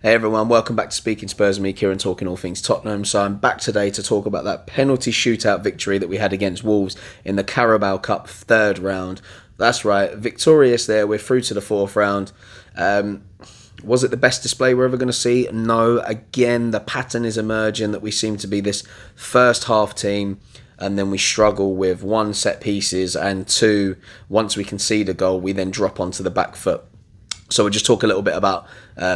Hey everyone, welcome back to Speaking Spurs. Me, Kieran, talking all things Tottenham. So I'm back today to talk about that penalty shootout victory that we had against Wolves in the Carabao Cup third round. That's right, victorious there. We're through to the fourth round. Was it the best display we're ever going to see? No. Again, the pattern is emerging that we seem to be this first half team, and then we struggle with one, set pieces, and two, once we concede a goal, we then drop onto the back foot. So we'll just talk a little bit about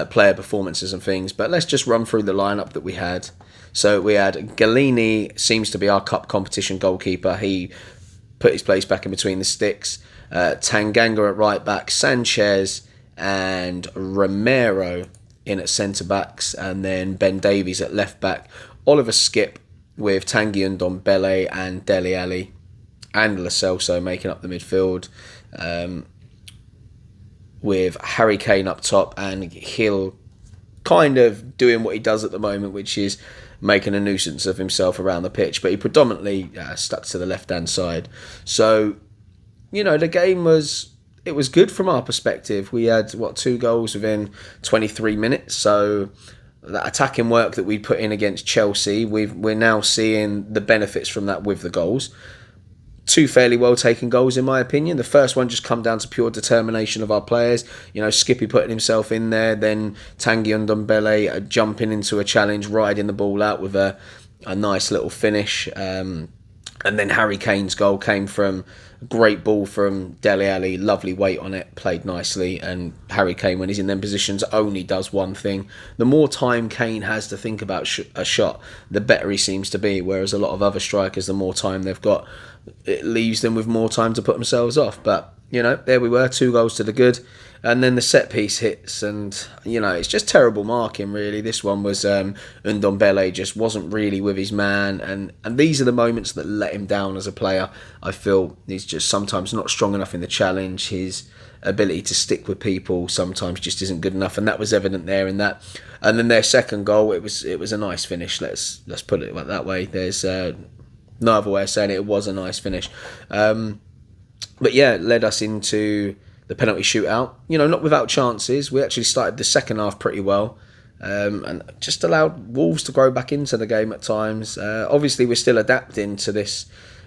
player performances and things, but let's just run through the lineup that we had. So we had Gollini, seems to be our cup competition goalkeeper. He put his place back in between the sticks. Tanganga at right back, Sanchez and Romero in at centre backs, and then Ben Davies at left back. Oliver Skip with Tanguy and Ndombele and Dele Alli and Lo Celso making up the midfield. With Harry Kane up top and Hill kind of doing what he does at the moment, which is making a nuisance of himself around the pitch, but he predominantly stuck to the left-hand side. So, the game was good from our perspective. We had, 2 goals within 23 minutes, so that attacking work that we put in against Chelsea, we're now seeing the benefits from that with the goals. 2 fairly well taken goals in my opinion. The first one just come down to pure determination of our players. Skippy putting himself in there, then Tanguy and Ndombele jumping into a challenge, riding the ball out with a nice little finish. And then Harry Kane's goal came from a great ball from Dele Alli, lovely weight on it, played nicely. And Harry Kane, when he's in them positions, only does one thing. The more time Kane has to think about a shot, the better he seems to be. Whereas a lot of other strikers, the more time they've got, it leaves them with more time to put themselves off. But, there we were, 2 goals to the good. And then the set piece hits, and, it's just terrible marking, really. This one was Ndombele just wasn't really with his man. And these are the moments that let him down as a player. I feel he's just sometimes not strong enough in the challenge. His ability to stick with people sometimes just isn't good enough, and that was evident there in that. And then their second goal, it was a nice finish. Let's put it that way. There's no other way of saying it. It was a nice finish. But yeah, it led us into the penalty shootout. Not without chances. We actually started the second half pretty well, and just allowed Wolves to grow back into the game at times. Obviously, we're still adapting to this,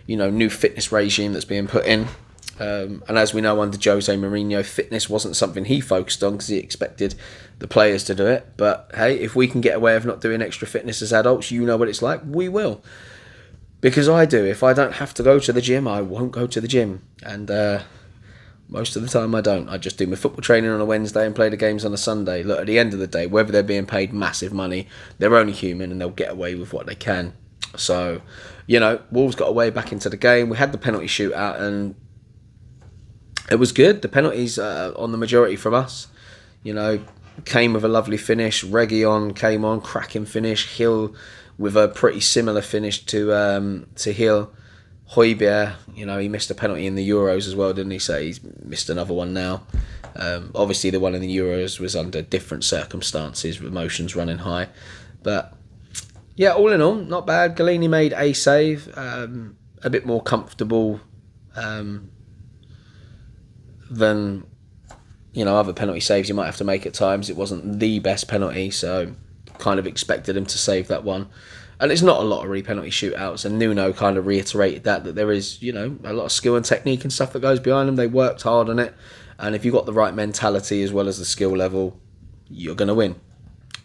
new fitness regime that's being put in. And as we know, under Jose Mourinho, fitness wasn't something he focused on because he expected the players to do it. But hey, if we can get away with not doing extra fitness as adults, you know what it's like. We will. Because I do. If I don't have to go to the gym, I won't go to the gym. And most of the time I don't. I just do my football training on a Wednesday and play the games on a Sunday. Look, at the end of the day, whether they're being paid massive money, they're only human and they'll get away with what they can. So, Wolves got away back into the game. We had the penalty shootout and it was good. The penalties on the majority from us, came with a lovely finish. Reguilon came on, cracking finish. Hill with a pretty similar finish to Hill. Højbjerg, he missed a penalty in the Euros as well, didn't he? So he's missed another one now. Obviously, the one in the Euros was under different circumstances, emotions running high. But yeah, all in all, not bad. Gollini made a save, a bit more comfortable than other penalty saves you might have to make at times. It wasn't the best penalty, so kind of expected him to save that one. And it's not a lottery penalty shootouts, and Nuno kind of reiterated that there is, a lot of skill and technique and stuff that goes behind them. They worked hard on it, and if you've got the right mentality as well as the skill level, you're going to win.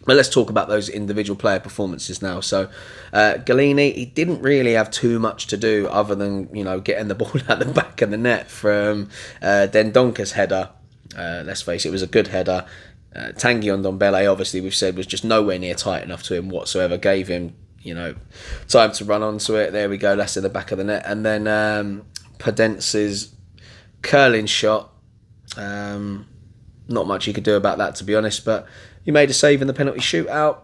But let's talk about those individual player performances now. So, Gollini, he didn't really have too much to do other than, getting the ball out the back of the net from Dendonker's header. Let's face it, it was a good header. Tanguy and Ndombele, obviously, we've said, was just nowhere near tight enough to him whatsoever. Gave him, time to run onto it. There we go, that's in the back of the net. And then Podence's curling shot. Not much you could do about that, to be honest, but he made a save in the penalty shootout.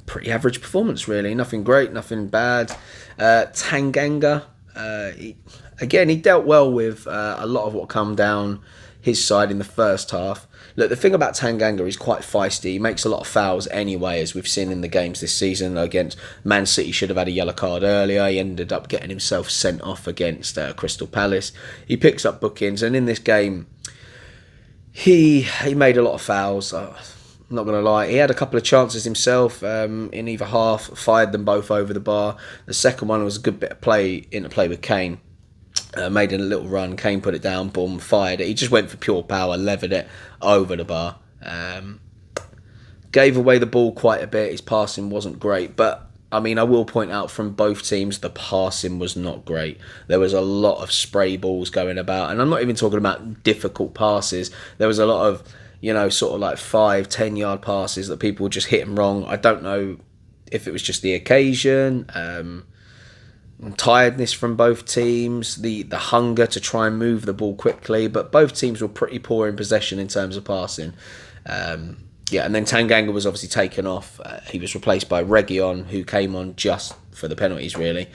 Pretty average performance, really. Nothing great, nothing bad. Tanganga, he dealt well with a lot of what come down his side in the first half. Look, the thing about Tanganga, he's quite feisty. He makes a lot of fouls anyway, as we've seen in the games this season. Against Man City, should have had a yellow card earlier. He ended up getting himself sent off against Crystal Palace. He picks up bookings, and in this game, he made a lot of fouls. not going to lie. He had a couple of chances himself in either half, fired them both over the bar. The second one was a good bit of interplay with Kane. Made a little run, Kane put it down, boom, fired it. He just went for pure power, levered it over the bar. Gave away the ball quite a bit. His passing wasn't great, but I mean, I will point out from both teams, the passing was not great. There was a lot of spray balls going about, and I'm not even talking about difficult passes. There was a lot of, sort of like 5-10 yard passes that people were just hitting wrong. I don't know if it was just the occasion, tiredness from both teams, the hunger to try and move the ball quickly, but both teams were pretty poor in possession in terms of passing. And then Tanganga was obviously taken off. He was replaced by Reguilon, who came on just for the penalties, really.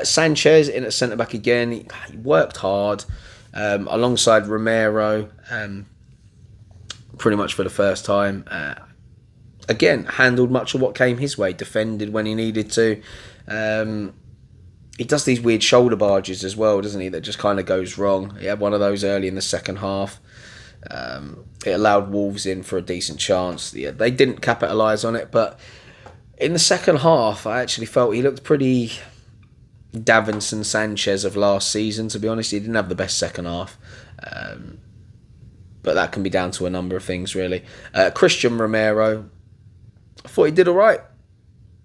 Sanchez in at centre-back again. He worked hard alongside Romero, pretty much for the first time. Again, handled much of what came his way, defended when he needed to. He does these weird shoulder barges as well, doesn't he, that just kind of goes wrong. He had one of those early in the second half. It allowed Wolves in for a decent chance. Yeah, they didn't capitalise on it, but in the second half, I actually felt he looked pretty Davinson Sanchez of last season, to be honest. He didn't have the best second half, but that can be down to a number of things, really. Christian Romero, I thought he did all right.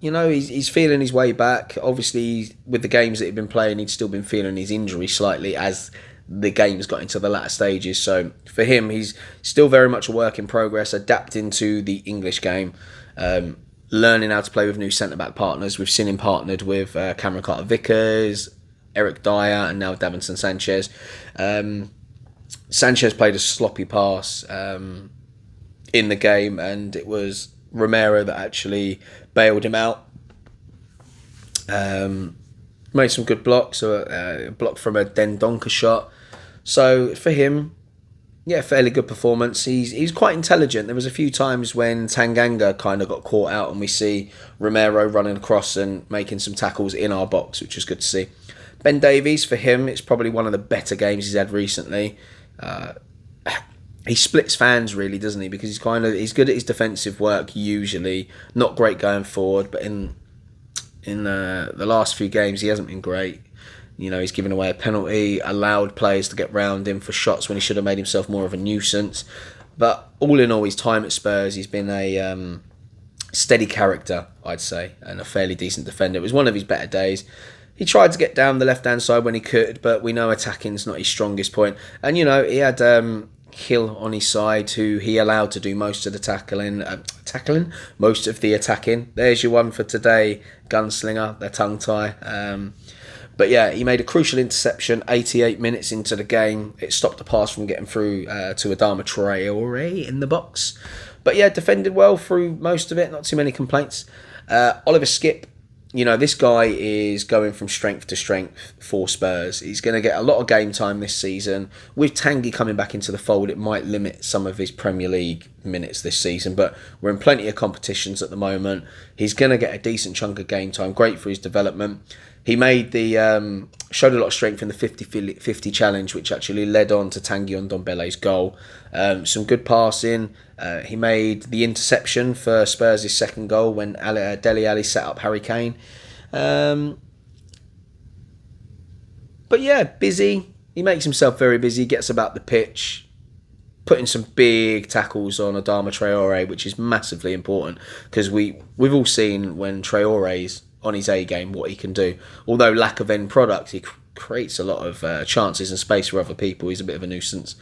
He's feeling his way back. Obviously, with the games that he'd been playing, he'd still been feeling his injury slightly as the game's got into the latter stages. So for him, he's still very much a work in progress, adapting to the English game, learning how to play with new centre-back partners. We've seen him partnered with Cameron Carter-Vickers, Eric Dyer, and now Davinson Sanchez. Sanchez played a sloppy pass in the game, and it was Romero that actually bailed him out. Made some good blocks, a block from a Dendonka shot. So for him, fairly good performance. He's quite intelligent. There was a few times when Tanganga kind of got caught out, and we see Romero running across and making some tackles in our box, which was good to see. Ben Davies, for him, it's probably one of the better games he's had recently. He splits fans, really, doesn't he? Because he's good at his defensive work usually, not great going forward, but in the last few games he hasn't been great. He's given away a penalty, allowed players to get round him for shots when he should have made himself more of a nuisance. But all in all, his time at Spurs, he's been a steady character, I'd say, and a fairly decent defender. It was one of his better days. He tried to get down the left-hand side when he could, but we know attacking's not his strongest point. And, he had Hill on his side, who he allowed to do most of the most of the attacking. There's your one for today, Gunslinger, their tongue tie. But yeah, he made a crucial interception 88 minutes into the game. It stopped the pass from getting through to Adama Traore in the box. But yeah, defended well through most of it, not too many complaints. Oliver Skipp, this guy is going from strength to strength for Spurs. He's going to get a lot of game time this season. With Tanguy coming back into the fold, it might limit some of his Premier League minutes this season, but we're in plenty of competitions at the moment. He's going to get a decent chunk of game time, great for his development. He made showed a lot of strength in the 50-50 challenge, which actually led on to Tanguy Ndombele's goal. Some good passing. He made the interception for Spurs' second goal when Dele Alli set up Harry Kane. But yeah, busy. He makes himself very busy, gets about the pitch, putting some big tackles on Adama Traore, which is massively important because we've all seen when Traore's on his A game what he can do. Although lack of end product, he creates a lot of chances and space for other people. He's a bit of a nuisance.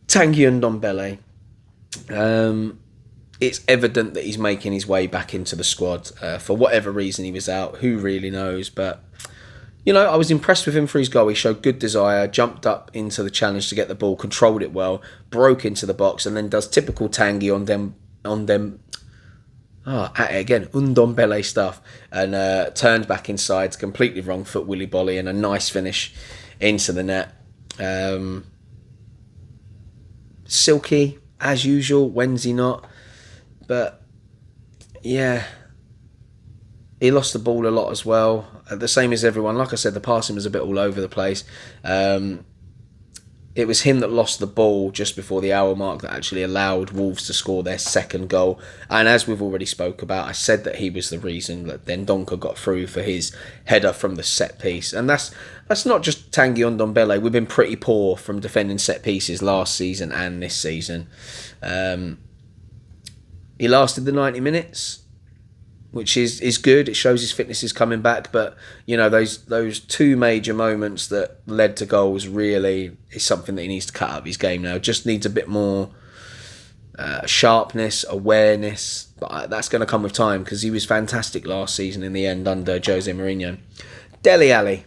Tanguy Ndombele, it's evident that he's making his way back into the squad. For whatever reason he was out, who really knows, but I was impressed with him for his goal. He showed good desire, jumped up into the challenge to get the ball, controlled it well, broke into the box, and then does typical Tanguy Ndombele stuff, and turned back inside to completely wrong foot Willy Bolly and a nice finish into the net. Silky, as usual, when's he not? But yeah, he lost the ball a lot as well. The same as everyone. Like I said, the passing was a bit all over the place. It was him that lost the ball just before the hour mark that actually allowed Wolves to score their second goal. And as we've already spoke about, I said that he was the reason that Dendoncker got through for his header from the set piece. And that's not just Tanguy Ndombele. We've been pretty poor from defending set pieces last season and this season. He lasted the 90 minutes, which is good. It shows his fitness is coming back. But, you know, those two major moments that led to goals really is something that he needs to cut out of his game now. Just needs a bit more sharpness, awareness. But that's going to come with time because he was fantastic last season in the end under Jose Mourinho. Dele Alli.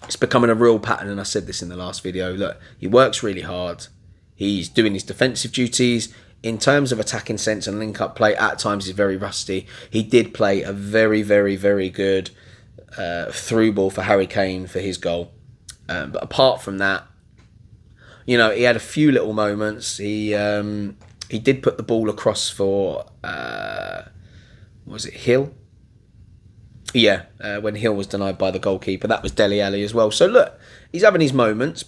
It's becoming a real pattern, and I said this in the last video. Look, he works really hard. He's doing his defensive duties. In terms of attacking sense and link-up play, at times he's very rusty. He did play a very, very, very good through ball for Harry Kane for his goal. But apart from that, you know, he had a few little moments. He did put the ball across for, was it Hill? Yeah, when Hill was denied by the goalkeeper. That was Dele Alli as well. So look, he's having his moments,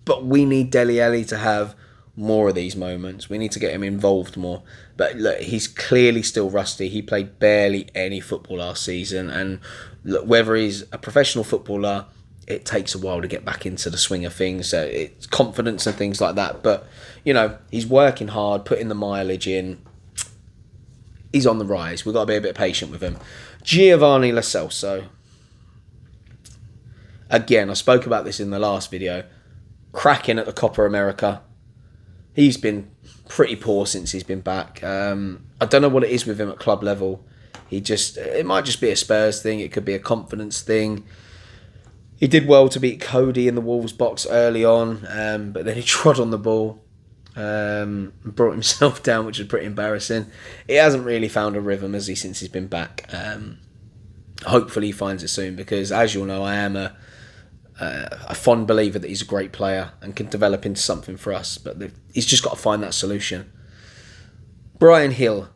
but we need Dele Alli to have more of these moments. We need to get him involved more. But look, he's clearly still rusty. He played barely any football last season. And look, whether he's a professional footballer, it takes a while to get back into the swing of things. So it's confidence and things like that. But, you know, he's working hard, putting the mileage in. He's on the rise. We've got to be a bit patient with him. Giovanni Lo Celso. Again, I spoke about this in the last video. Cracking at the Copa America. He's been pretty poor since he's been back. I don't know what it is with him at club level. It might just be a Spurs thing. It could be a confidence thing. He did well to beat Coady in the Wolves box early on, but then he trod on the ball, brought himself down, which was pretty embarrassing. He hasn't really found a rhythm, has he, since he's been back. Hopefully he finds it soon, because as you'll know, I am a fond believer that he's a great player and can develop into something for us, but he's just got to find that solution. Bryan Hill,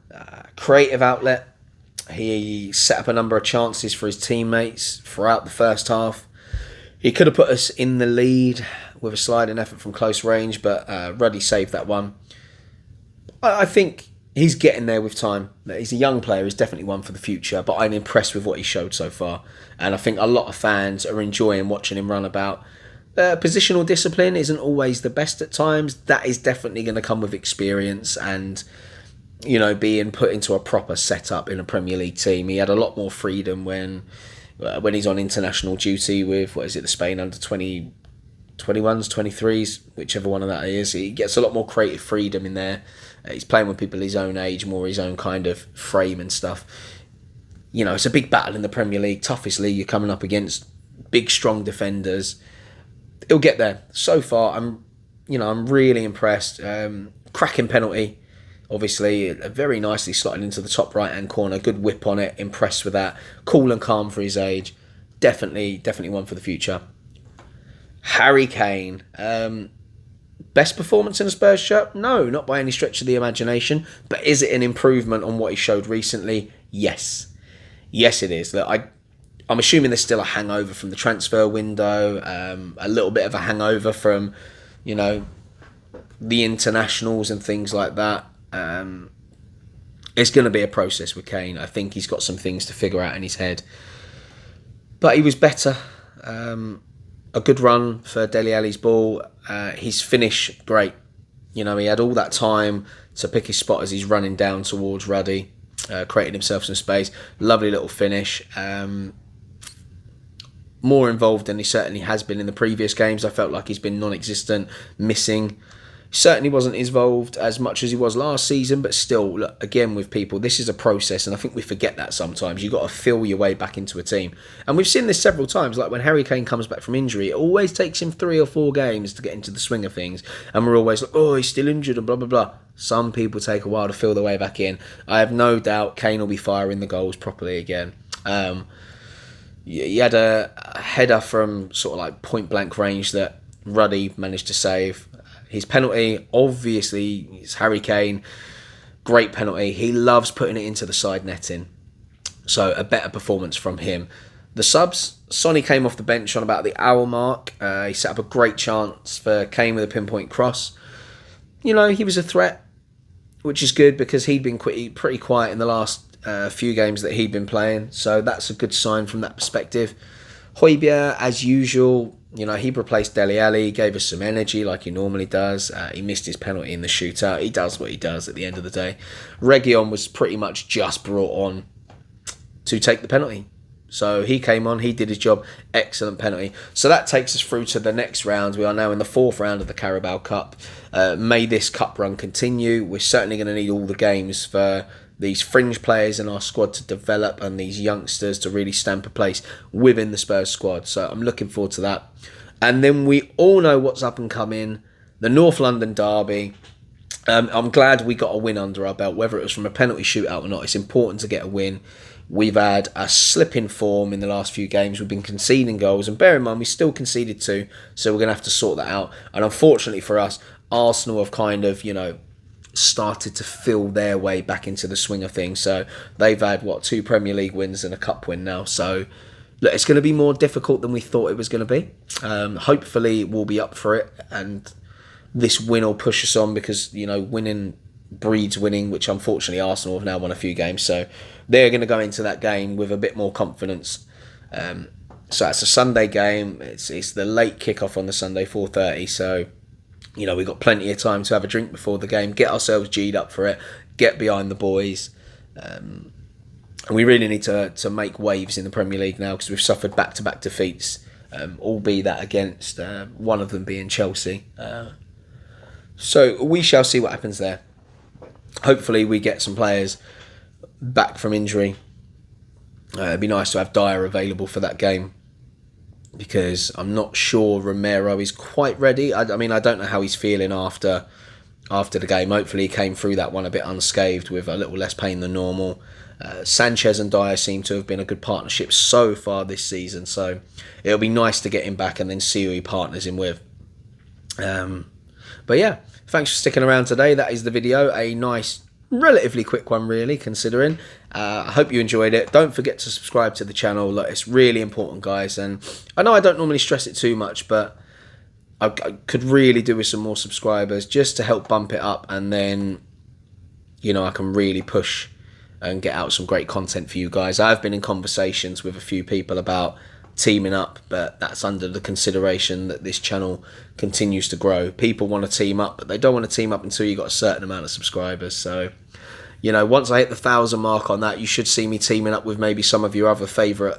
creative outlet. He set up a number of chances for his teammates throughout the first half. He could have put us in the lead with a sliding effort from close range, but Ruddy saved that one. I think he's getting there with time. He's a young player. He's definitely one for the future, but I'm impressed with what he showed so far. And I think a lot of fans are enjoying watching him run about. Positional discipline isn't always the best at times. That is definitely going to come with experience and, you know, being put into a proper setup in a Premier League team. He had a lot more freedom when he's on international duty with, the Spain under 21s, 23s, whichever one of that is. He gets a lot more creative freedom in there. He's playing with people his own age, more his own kind of frame and stuff. You know, it's a big battle in the Premier League, toughest league. You're coming up against big, strong defenders. He'll get there. So far, I'm really impressed. Cracking penalty, obviously, very nicely slotted into the top right-hand corner. Good whip on it. Impressed with that. Cool and calm for his age. Definitely one for the future. Harry Kane. Best performance in a Spurs shirt? No, not by any stretch of the imagination. But is it an improvement on what he showed recently? Yes. Yes, it is. Look, I'm assuming there's still a hangover from the transfer window, a little bit of a hangover from, you know, the internationals and things like that. It's going to be a process with Kane. I think he's got some things to figure out in his head. But he was better. A good run for Dele Alli's ball. His finish, great. You know, he had all that time to pick his spot as he's running down towards Ruddy, creating himself some space. Lovely little finish. More involved than he certainly has been in the previous games. I felt like he's been non-existent, missing. Certainly wasn't involved as much as he was last season, but still, look, again with people, this is a process, and I think we forget that sometimes. You've got to feel your way back into a team. And we've seen this several times, like when Harry Kane comes back from injury, it always takes him 3 or 4 games to get into the swing of things, and we're always like, oh, he's still injured and blah, blah, blah. Some people take a while to feel their way back in. I have no doubt Kane will be firing the goals properly again. He had a header from sort of like point-blank range that Ruddy managed to save. His penalty, obviously, is Harry Kane. Great penalty. He loves putting it into the side netting. So a better performance from him. The subs, Sonny came off the bench on about the hour mark. He set up a great chance for Kane with a pinpoint cross. You know, he was a threat, which is good because he'd been pretty quiet in the last few games that he'd been playing. So that's a good sign from that perspective. Højbjerg, as usual, you know, he replaced Dele Alli, gave us some energy like he normally does. He missed his penalty in the shootout. He does what he does at the end of the day. Reguilon was pretty much just brought on to take the penalty. So he came on, he did his job, excellent penalty. So that takes us through to the next round. We are now in the 4th round of the Carabao Cup. May this cup run continue. We're certainly going to need all the games for these fringe players in our squad to develop and these youngsters to really stamp a place within the Spurs squad. So I'm looking forward to that. And then we all know what's up and coming. The North London derby. I'm glad we got a win under our belt, whether it was from a penalty shootout or not. It's important to get a win. We've had a slip in form in the last few games. We've been conceding goals. And bear in mind, we still conceded 2. So we're going to have to sort that out. And unfortunately for us, Arsenal have kind of, you know, started to feel their way back into the swing of things. So they've had, 2 Premier League wins and a cup win now. So look, it's going to be more difficult than we thought it was going to be. Hopefully we'll be up for it. And this win will push us on because, you know, winning breeds winning, which unfortunately Arsenal have now won a few games, so they're going to go into that game with a bit more confidence. So it's a Sunday game. It's the late kickoff on the Sunday, 4:30. So you know we've got plenty of time to have a drink before the game, get ourselves G'd up for it, get behind the boys. And we really need to make waves in the Premier League now because we've suffered back-to-back defeats, albeit that against one of them being Chelsea. So we shall see what happens there. Hopefully we get some players back from injury. It'd be nice to have Dyer available for that game because I'm not sure Romero is quite ready. I mean, I don't know how he's feeling after the game. Hopefully he came through that one a bit unscathed with a little less pain than normal. Sanchez and Dyer seem to have been a good partnership so far this season, so it'll be nice to get him back and then see who he partners him with. But yeah, thanks for sticking around today. That is the video. A nice, relatively quick one, really, considering. I hope you enjoyed it. Don't forget to subscribe to the channel. Look, it's really important, guys. And I know I don't normally stress it too much, but I could really do with some more subscribers just to help bump it up. And then, you know, I can really push and get out some great content for you guys. I've been in conversations with a few people about teaming up, but that's under the consideration that this channel continues to grow. People want to team up, but they don't want to team up until you got a certain amount of subscribers. So, you know, once I hit the 1,000 mark on that, you should see me teaming up with maybe some of your other favourite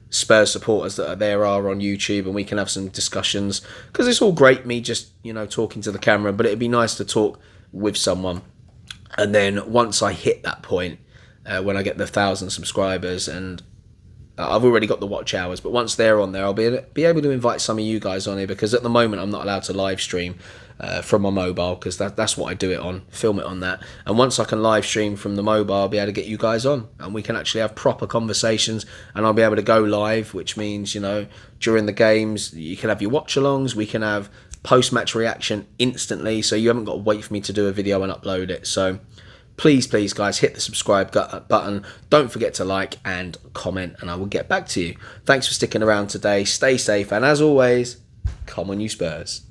Spurs supporters that are on YouTube, and we can have some discussions because it's all great me just, you know, talking to the camera, but it'd be nice to talk with someone. And then once I hit that point, when I get the 1,000 subscribers, and I've already got the watch hours, but once they're on there, I'll be able to invite some of you guys on here because at the moment I'm not allowed to live stream from my mobile because that's what I do it on, film it on that. And once I can live stream from the mobile, I'll be able to get you guys on and we can actually have proper conversations, and I'll be able to go live, which means, you know, during the games you can have your watch alongs, we can have post-match reaction instantly, so you haven't got to wait for me to do a video and upload it. So please, guys, hit the subscribe button. Don't forget to like and comment, and I will get back to you. Thanks for sticking around today. Stay safe, and as always, come on you Spurs.